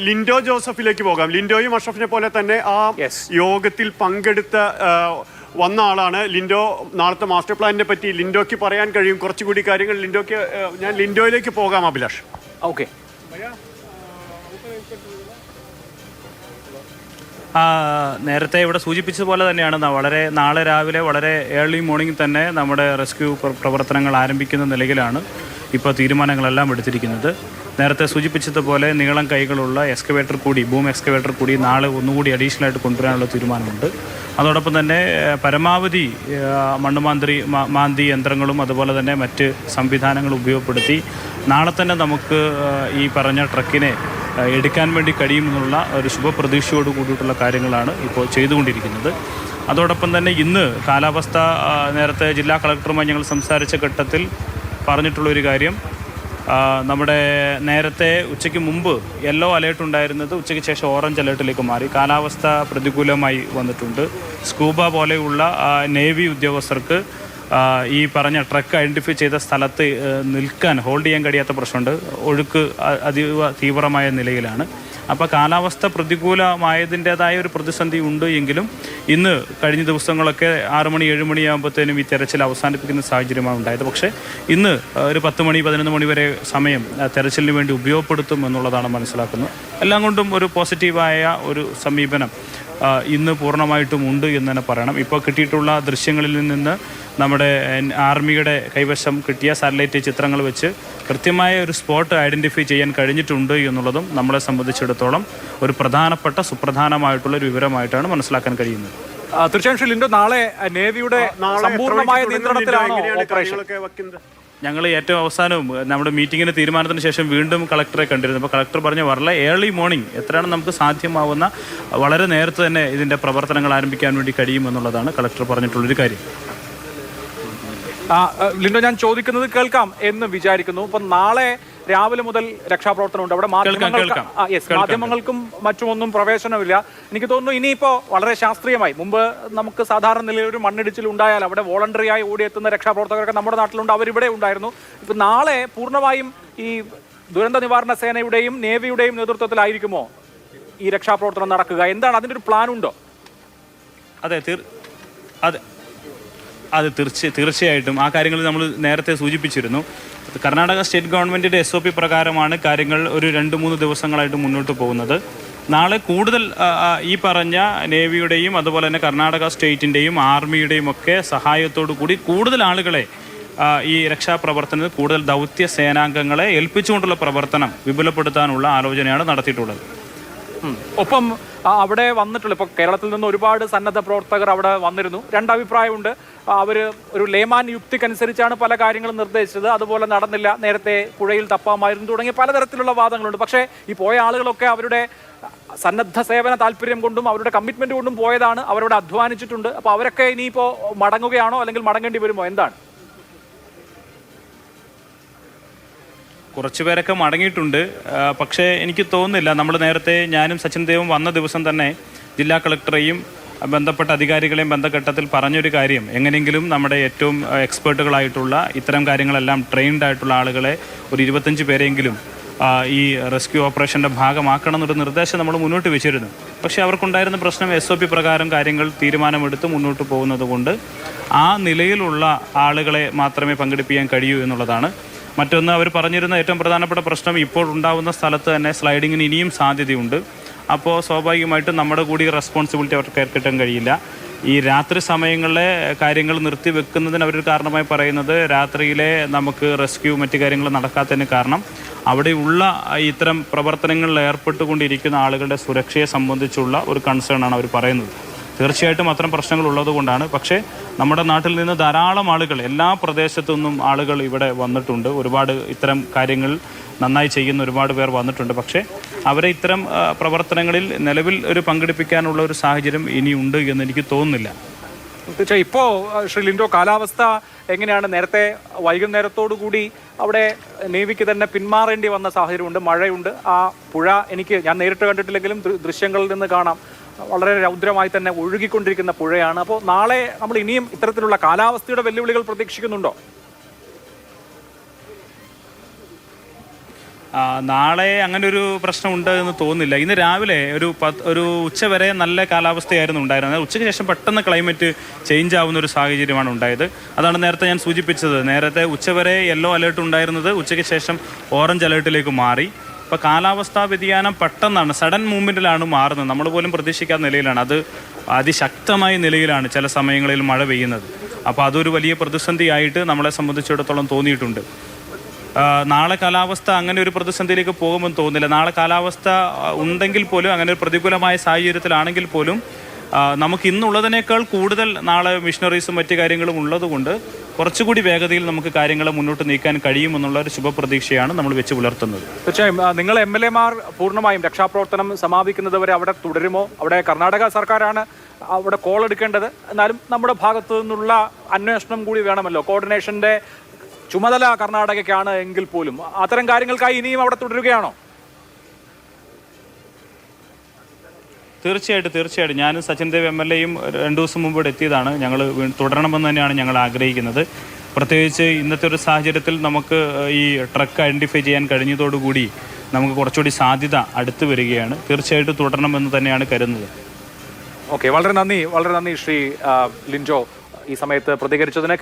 Lindo ജോസഫിലേക്ക് പോകാം. ലിൻഡോയും അഷ്റഫിനെ പോലെ തന്നെ ആ യോഗത്തിൽ പങ്കെടുത്ത വന്ന ആളാണ് ലിൻഡോ. നാളത്തെ മാസ്റ്റർ പ്ലാനിനെ പറ്റി ലിൻഡോയ്ക്ക് പറയാൻ കഴിയും കുറച്ചുകൂടി കാര്യങ്ങൾ. ലിൻഡോയ്ക്ക് ഞാൻ ലിൻഡോയിലേക്ക് പോകാം അഭിലാഷ്. ഓക്കെ, നേരത്തെ ഇവിടെ സൂചിപ്പിച്ചതുപോലെ തന്നെയാണ് നാളെ രാവിലെ വളരെ ഏർലി മോർണിംഗ് തന്നെ നമ്മുടെ റെസ്ക്യൂ പ്രവർത്തനങ്ങൾ ആരംഭിക്കുന്ന നിലയിലാണ് ഇപ്പോൾ തീരുമാനങ്ങളെല്ലാം എടുത്തിരിക്കുന്നത്. നേരത്തെ സൂചിപ്പിച്ചതുപോലെ നീളം കൈകളുള്ള എക്സ്കവേറ്റർ കൂടി, ബൂം എക്സ്കവേറ്റർ കൂടി നാളെ ഒന്നുകൂടി അഡീഷണൽ ആയിട്ട് കൊണ്ടുവരാനുള്ള തീരുമാനമുണ്ട്. അതോടൊപ്പം തന്നെ പരമാവധി മാന്തി യന്ത്രങ്ങളും അതുപോലെ തന്നെ മറ്റ് സംവിധാനങ്ങളും ഉപയോഗപ്പെടുത്തി നാളെ തന്നെ നമുക്ക് ഈ പറഞ്ഞ ട്രക്കിനെ എടുക്കാൻ വേണ്ടി കഴിയുമെന്നുള്ള ഒരു ശുഭപ്രതീക്ഷയോട് കൂടിയിട്ടുള്ള കാര്യങ്ങളാണ് ഇപ്പോൾ ചെയ്തുകൊണ്ടിരിക്കുന്നത്. അതോടൊപ്പം തന്നെ ഇന്ന് കാലാവസ്ഥ നേരത്തെ ജില്ലാ കളക്ടറുമായി ഞങ്ങൾ സംസാരിച്ച ഘട്ടത്തിൽ പറഞ്ഞിട്ടുള്ളൊരു കാര്യം, നമ്മുടെ നേരത്തെ ഉച്ചയ്ക്ക് മുമ്പ് യെല്ലോ അലേർട്ട് ഉണ്ടായിരുന്നത് ഉച്ചയ്ക്ക് ശേഷം ഓറഞ്ച് അലേർട്ടിലേക്ക് മാറി. കാലാവസ്ഥ പ്രതികൂലമായി വന്നിട്ടുണ്ട്. സ്കൂബ പോലെയുള്ള നേവി ഉദ്യോഗസ്ഥർക്ക് ഈ പറഞ്ഞ ട്രക്ക് ഐഡൻറ്റിഫൈ ചെയ്ത സ്ഥലത്ത് ഹോൾഡ് ചെയ്യാൻ കഴിയാത്ത പ്രശ്നമുണ്ട്. ഒഴുക്ക് അതീവ തീവ്രമായ നിലയിലാണ്. അപ്പോൾ കാലാവസ്ഥ പ്രതികൂലമായതിൻ്റേതായ ഒരു പ്രതിസന്ധി ഉണ്ട് എങ്കിലും ഇന്ന് കഴിഞ്ഞ ദിവസങ്ങളൊക്കെ 6 മണി 7 മണിയാകുമ്പോഴത്തേനും ഈ തെരച്ചിൽ അവസാനിപ്പിക്കുന്ന സാഹചര്യമാണ് ഉണ്ടായത്. പക്ഷേ ഇന്ന് ഒരു 10 മണി 11 മണി വരെ സമയം തെരച്ചിലിന് വേണ്ടി ഉപയോഗപ്പെടുത്തും എന്നുള്ളതാണ് മനസ്സിലാക്കുന്നത്. എല്ലാം കൊണ്ടും ഒരു പോസിറ്റീവായ ഒരു സമീപനം ഇന്ന് പൂർണ്ണമായിട്ടും ഉണ്ട് എന്ന് തന്നെ പറയണം. ഇപ്പോൾ കിട്ടിയിട്ടുള്ള ദൃശ്യങ്ങളിൽ നിന്ന് നമ്മുടെ ആർമിയുടെ കൈവശം കിട്ടിയ സാറ്റലൈറ്റ് ചിത്രങ്ങൾ വെച്ച് കൃത്യമായ ഒരു സ്പോട്ട് ഐഡൻറ്റിഫൈ ചെയ്യാൻ കഴിഞ്ഞിട്ടുണ്ട് എന്നുള്ളതും നമ്മളെ സംബന്ധിച്ചിടത്തോളം ഒരു സുപ്രധാനമായിട്ടുള്ള ഒരു വിവരമായിട്ടാണ് മനസ്സിലാക്കാൻ കഴിയുന്നത്. തീർച്ചയായും ലിൻഡോ, നാളെ നേവിയുടെ സമ്പൂർണ്ണമായ നിയന്ത്രണത്തിലാണ് ഓപ്പറേഷൻ. ഞങ്ങൾ ഏറ്റവും അവസാനവും നമ്മുടെ മീറ്റിങ്ങിന് തീരുമാനത്തിന് ശേഷം വീണ്ടും കളക്ടറെ കണ്ടിരുന്നു. അപ്പോൾ കളക്ടർ പറഞ്ഞ വളരെ ഏർലി മോർണിംഗ് എത്രയാണ് നമുക്ക് സാധ്യമാവുന്ന വളരെ നേരത്തെ തന്നെ ഇതിൻ്റെ പ്രവർത്തനങ്ങൾ ആരംഭിക്കാൻ വേണ്ടി കഴിയുമെന്നുള്ളതാണ് കളക്ടർ പറഞ്ഞിട്ടുള്ളൊരു കാര്യം. ലിൻഡോ, ഞാൻ ചോദിക്കുന്നത് കേൾക്കാം എന്ന് വിചാരിക്കുന്നു. ഇപ്പം നാളെ രാവിലെ മുതൽ രക്ഷാപ്രവർത്തനമുണ്ട്. അവിടെ മാധ്യമങ്ങൾക്കും മറ്റുമൊന്നും പ്രവേശനമില്ല. എനിക്ക് തോന്നുന്നു ഇനിയിപ്പോൾ വളരെ ശാസ്ത്രീയമായി, മുമ്പ് നമുക്ക് സാധാരണ നിലയിൽ ഒരു മണ്ണിടിച്ചിൽ ഉണ്ടായാൽ അവിടെ വോളണ്ടറിയായി ഓടിയെത്തുന്ന രക്ഷാപ്രവർത്തകരൊക്കെ നമ്മുടെ നാട്ടിലുണ്ട്, അവരിവിടെ ഉണ്ടായിരുന്നു. ഇപ്പം നാളെ പൂർണ്ണമായും ഈ ദുരന്ത നിവാരണ സേനയുടെയും നേവിയുടെയും നേതൃത്വത്തിലായിരിക്കുമോ ഈ രക്ഷാപ്രവർത്തനം നടക്കുക? എന്താണ് അതിൻ്റെ ഒരു പ്ലാൻ ഉണ്ടോ? അതെ, തീർച്ചയായിട്ടും ആ കാര്യങ്ങൾ നമ്മൾ നേരത്തെ സൂചിപ്പിച്ചിരുന്നു. കർണാടക സ്റ്റേറ്റ് ഗവൺമെൻറ്റിൻ്റെ SOP പ്രകാരമാണ് കാര്യങ്ങൾ ഒരു 2-3 ദിവസങ്ങളായിട്ട് മുന്നോട്ട് പോകുന്നത്. നാളെ കൂടുതൽ ഈ പറഞ്ഞ നേവിയുടെയും അതുപോലെ തന്നെ കർണാടക സ്റ്റേറ്റിൻ്റെയും ആർമിയുടെയും ഒക്കെ സഹായത്തോടു കൂടി കൂടുതൽ ആളുകളെ ഈ രക്ഷാപ്രവർത്തനത്തിൽ കൂടുതൽ ദൗത്യ സേനാംഗങ്ങളെ ഏൽപ്പിച്ചുകൊണ്ടുള്ള പ്രവർത്തനം വിപുലപ്പെടുത്താനുള്ള ആലോചനയാണ് നടത്തിയിട്ടുള്ളത്. ഒപ്പം അവിടെ വന്നിട്ടുള്ള ഇപ്പോൾ കേരളത്തിൽ നിന്ന് ഒരുപാട് സന്നദ്ധ പ്രവർത്തകർ അവിടെ വന്നിരുന്നു. രണ്ടഭിപ്രായമുണ്ട്. അവർ ഒരു ലേമാൻ യുക്തിക്കനുസരിച്ചാണ് പല കാര്യങ്ങളും നിർദ്ദേശിച്ചത്, അതുപോലെ നടന്നില്ല, നേരത്തെ പുഴയിൽ തപ്പാമായിരുന്നു തുടങ്ങിയ പലതരത്തിലുള്ള വാദങ്ങളുണ്ട്. പക്ഷേ ഈ പോയ ആളുകളൊക്കെ അവരുടെ സന്നദ്ധ സേവന താല്പര്യം കൊണ്ടും അവരുടെ കമ്മിറ്റ്മെന്റ് കൊണ്ടും പോയതാണ്. അവരോട് അധ്വാനിച്ചിട്ടുണ്ട്. അപ്പോൾ അവരൊക്കെ ഇനിയിപ്പോൾ മടങ്ങുകയാണോ അല്ലെങ്കിൽ മടങ്ങേണ്ടി വരുമോ? എന്താണ്? കുറച്ച് പേരൊക്കെ മടങ്ങിയിട്ടുണ്ട്. പക്ഷേ എനിക്ക് തോന്നുന്നില്ല, നമ്മൾ നേരത്തെ ഞാനും സച്ചിൻ ദേവും വന്ന ദിവസം തന്നെ ജില്ലാ കളക്ടറെയും ബന്ധപ്പെട്ട അധികാരികളെയും ബന്ധഘട്ടത്തിൽ പറഞ്ഞൊരു കാര്യം, എങ്ങനെയെങ്കിലും നമ്മുടെ ഏറ്റവും എക്സ്പേർട്ടുകളായിട്ടുള്ള ഇത്തരം കാര്യങ്ങളെല്ലാം ട്രെയിൻഡ് ആയിട്ടുള്ള ആളുകളെ ഒരു 25 പേരെങ്കിലും ഈ റെസ്ക്യൂ ഓപ്പറേഷൻ്റെ ഭാഗമാക്കണം എന്നൊരു നിർദ്ദേശം നമ്മൾ മുന്നോട്ട് വെച്ചിരുന്നു. പക്ഷേ അവർക്കുണ്ടായിരുന്ന പ്രശ്നം SOP പ്രകാരം കാര്യങ്ങൾ തീരുമാനമെടുത്ത് മുന്നോട്ട് പോകുന്നത് കൊണ്ട് ആ നിലയിലുള്ള ആളുകളെ മാത്രമേ പങ്കെടുപ്പിക്കാൻ കഴിയൂ എന്നുള്ളതാണ്. മറ്റൊന്ന്, അവർ പറഞ്ഞിരുന്ന ഏറ്റവും പ്രധാനപ്പെട്ട പ്രശ്നം, ഇപ്പോൾ ഉണ്ടാകുന്ന സ്ഥലത്ത് തന്നെ സ്ലൈഡിങ്ങിന് ഇനിയും സാധ്യതയുണ്ട്. അപ്പോൾ സ്വാഭാവികമായിട്ടും നമ്മുടെ കൂടി റെസ്പോൺസിബിലിറ്റി അവർക്ക് ഏൽക്കിട്ടാൻ കഴിയില്ല. ഈ രാത്രി സമയങ്ങളിലെ കാര്യങ്ങൾ നിർത്തിവെക്കുന്നതിന് അവർ കാരണമായി പറയുന്നത്, രാത്രിയിലെ നമുക്ക് റെസ്ക്യൂ മറ്റു കാര്യങ്ങൾ നടക്കാത്തതിന് കാരണം അവിടെയുള്ള ഇത്തരം പ്രവർത്തനങ്ങളിൽ ഏർപ്പെട്ടുകൊണ്ടിരിക്കുന്ന ആളുകളുടെ സുരക്ഷയെ സംബന്ധിച്ചുള്ള ഒരു കൺസേൺ ആണ് അവർ പറയുന്നത്. തീർച്ചയായിട്ടും അത്തരം പ്രശ്നങ്ങൾ ഉള്ളതുകൊണ്ടാണ്. പക്ഷേ നമ്മുടെ നാട്ടിൽ നിന്ന് ധാരാളം ആളുകൾ, എല്ലാ പ്രദേശത്തു നിന്നും ആളുകൾ ഇവിടെ വന്നിട്ടുണ്ട്. ഒരുപാട് ഇത്തരം കാര്യങ്ങൾ നന്നായി ചെയ്യുന്ന ഒരുപാട് പേർ വന്നിട്ടുണ്ട്. പക്ഷേ അവരെ ഇത്തരം പ്രവർത്തനങ്ങളിൽ നിലവിൽ ഒരു പങ്കെടുപ്പിക്കാനുള്ള ഒരു സാഹചര്യം ഇനിയുണ്ട് എന്ന് എനിക്ക് തോന്നുന്നില്ല. തീർച്ചയായും ഇപ്പോൾ ശ്രീ ലിൻഡോ, കാലാവസ്ഥ എങ്ങനെയാണ്? നേരത്തെ വൈകുന്നേരത്തോടു കൂടി അവിടെ നേവിക്ക് തന്നെ പിന്മാറേണ്ടി വന്ന സാഹചര്യമുണ്ട്, മഴയുണ്ട്. ആ പുഴ ഞാൻ നേരിട്ട് കണ്ടിട്ടില്ലെങ്കിലും ദൃശ്യങ്ങളിൽ നിന്ന് കാണാം, വളരെ രൗദ്രമായി തന്നെ ഒഴുകിക്കൊണ്ടിരിക്കുന്ന പുഴയാണ്. അപ്പോൾ നാളെ നമ്മൾ ഇനിയും ഇത്തരത്തിലുള്ള കാലാവസ്ഥയുടെ വെല്ലുവിളികൾ പ്രതീക്ഷിക്കുന്നുണ്ടോ? നാളെ അങ്ങനെ ഒരു പ്രശ്നമുണ്ട് എന്ന് തോന്നുന്നില്ല. ഇന്ന് രാവിലെ ഒരു ഉച്ചവരെ നല്ല കാലാവസ്ഥയായിരുന്നു ഉണ്ടായിരുന്നത്. ഉച്ചയ്ക്ക് ശേഷം പെട്ടെന്ന് ക്ലൈമറ്റ് ചേഞ്ച് ആവുന്ന ഒരു സാഹചര്യമാണ് ഉണ്ടായത്. അതാണ് നേരത്തെ ഞാൻ സൂചിപ്പിച്ചത്. നേരത്തെ ഉച്ചവരെ യെല്ലോ അലേർട്ട് ഉണ്ടായിരുന്നത് ഉച്ചയ്ക്ക് ശേഷം ഓറഞ്ച് അലേർട്ടിലേക്ക് മാറി. ഇപ്പോൾ കാലാവസ്ഥാ വ്യതിയാനം പെട്ടെന്നാണ്, സഡൻ മൂവ്മെൻറ്റിലാണ് മാറുന്നത്. നമ്മൾ പോലും പ്രതീക്ഷിക്കാത്ത നിലയിലാണ്, അത് അതിശക്തമായ നിലയിലാണ് ചില സമയങ്ങളിൽ മഴ പെയ്യുന്നത്. അപ്പോൾ അതൊരു വലിയ പ്രതിസന്ധിയായിട്ട് നമ്മളെ സംബന്ധിച്ചിടത്തോളം തോന്നിയിട്ടുണ്ട്. നാളെ കാലാവസ്ഥ അങ്ങനെ ഒരു പ്രതിസന്ധിയിലേക്ക് പോകുമെന്ന് തോന്നുന്നില്ല. നാളെ കാലാവസ്ഥ ഉണ്ടെങ്കിൽ പോലും, അങ്ങനെ ഒരു പ്രതികൂലമായ സാഹചര്യത്തിലാണെങ്കിൽ പോലും നമുക്ക് ഇന്നുള്ളതിനേക്കാൾ കൂടുതൽ നാളെ മിഷനറീസും മറ്റു കാര്യങ്ങളും ഉള്ളതുകൊണ്ട് കുറച്ചുകൂടി വേഗതയിൽ നമുക്ക് കാര്യങ്ങളെ മുന്നോട്ട് നീക്കാൻ കഴിയുമെന്നുള്ള ഒരു ശുഭപ്രതീക്ഷയാണ് നമ്മൾ വെച്ച് പുലർത്തുന്നത്. തീർച്ചയായും നിങ്ങൾ MLA-മാർ പൂർണ്ണമായും രക്ഷാപ്രവർത്തനം സമാപിക്കുന്നത് വരെ അവിടെ തുടരുമോ? അവിടെ കർണാടക സർക്കാരാണ് അവിടെ കോൾ എടുക്കേണ്ടത്. എന്നാലും നമ്മുടെ ഭാഗത്തു നിന്നുള്ള അന്വേഷണം കൂടി വേണമല്ലോ. കോർഡിനേഷന്റെ ചുമതല കർണാടകയ്ക്കാണ് എങ്കിൽ പോലും അത്തരം കാര്യങ്ങൾക്കായി ഇനിയും അവിടെ തുടരുകയാണോ? തീർച്ചയായിട്ടും ഞാനും സച്ചിൻ ദേവ് MLA-യും 2 ദിവസം മുമ്പ് ഇവിടെ എത്തിയതാണ്. ഞങ്ങൾ തുടരണമെന്ന് തന്നെയാണ് ഞങ്ങൾ ആഗ്രഹിക്കുന്നത്. പ്രത്യേകിച്ച് ഇന്നത്തെ ഒരു സാഹചര്യത്തിൽ നമുക്ക് ഈ ട്രക്ക് ഐഡൻറ്റിഫൈ ചെയ്യാൻ കഴിഞ്ഞതോടുകൂടി നമുക്ക് കുറച്ചുകൂടി സാധ്യത അടുത്ത് വരികയാണ്. തീർച്ചയായിട്ടും തുടരണമെന്ന് തന്നെയാണ് കരുതുന്നത്. ഓക്കെ, വളരെ നന്ദി ശ്രീ ലിൻഡോ ഈ സമയത്ത് പ്രതികരിച്ചതിന്.